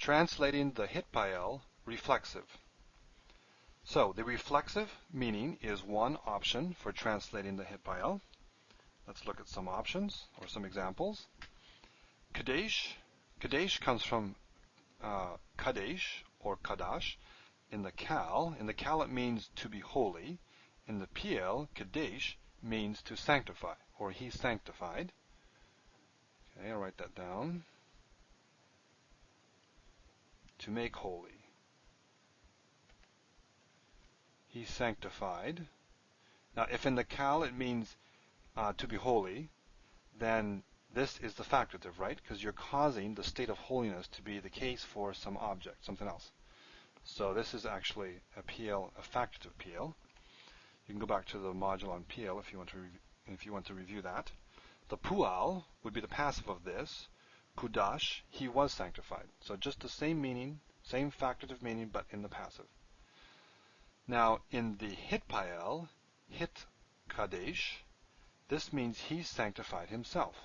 Translating the Hithpael reflexive. So the reflexive meaning is one option for translating the Hithpael. Let's look at some options or some examples. Kadesh. Kadesh comes from Kadesh or Kadash in the Kal. In the Kal it means to be holy. In the Piel, Kadesh means to sanctify, or he sanctified. Okay, I'll write that down. To make holy. He sanctified. Now, if in the Kal it means to be holy, then this is the factative, right? Because you're causing the state of holiness to be the case for some object, something else. So this is actually a Piel, a factative Piel. You can go back to the module on Piel if you want to review that. The Pual would be the passive of this. Kudash, he was sanctified. So just the same meaning, same factative meaning, but in the passive. Now, in the Hithpael, Hit Kadesh, this means he sanctified himself.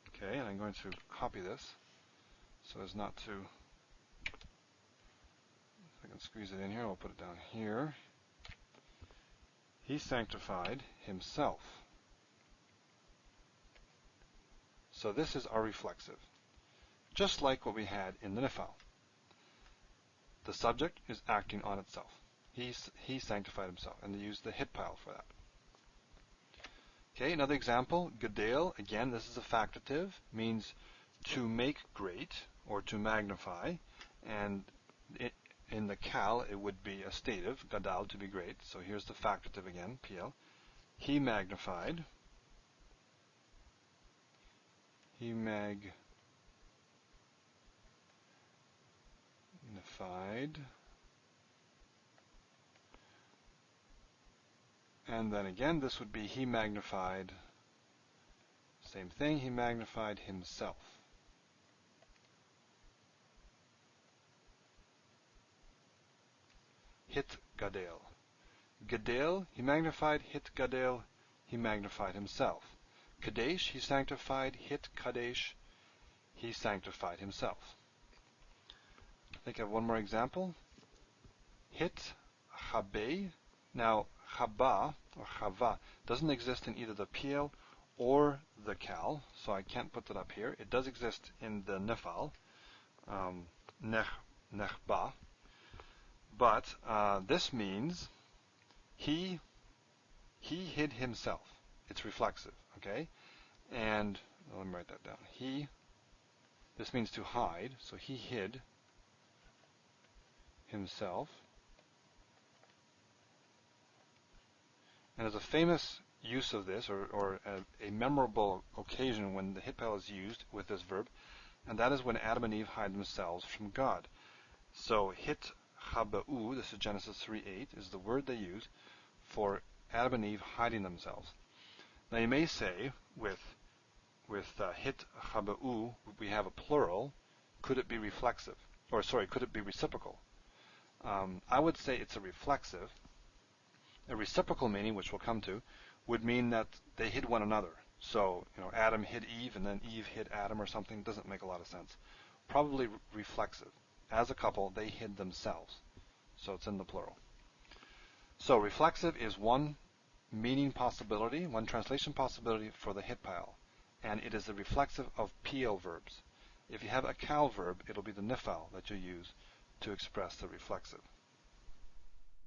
Okay, and I'm going to copy this so as not to, if I can squeeze it in here, I'll put it down here. He sanctified himself. So this is our reflexive, just like what we had in the Nifal. The subject is acting on itself. He sanctified himself, and they use the Hithpael for that. Okay, another example, Gadel, again, this is a factative, means to make great or to magnify, and in the Kal it would be a stative, Gadal, to be great. So here's the factative again, Piel. He magnified. He magnified. And then again, this would be he magnified. Same thing, he magnified himself. Hit Gadel. Gadel, he magnified. Hit Gadel, he magnified himself. Kadesh, he sanctified. Hit Kadesh, he sanctified himself. I think I have one more example. Hit Chabei. Now, Chaba or Chava doesn't exist in either the Piel or the Kal, so I can't put that up here. It does exist in the Nifal, Nechba, but this means he hid himself. It's reflexive, okay? And let me write that down. This means to hide, so he hid himself. And there's a famous use of this, or a memorable occasion when the Hithpael is used with this verb, and that is when Adam and Eve hide themselves from God. So hit chaba'u, this is Genesis 3:8, is the word they use for Adam and Eve hiding themselves. Now you may say, with hit chaba'u, we have a plural. Could it be reflexive? Or sorry, could it be reciprocal? I would say it's a reflexive. A reciprocal meaning, which we'll come to, would mean that they hid one another. So, Adam hid Eve, and then Eve hid Adam or something. Doesn't make a lot of sense. Probably reflexive. As a couple, they hid themselves. So it's in the plural. So reflexive is one meaning possibility, one translation possibility for the Hithpael. And it is a reflexive of Piel verbs. If you have a Kal verb, it'll be the Nifal that you use to express the reflexive.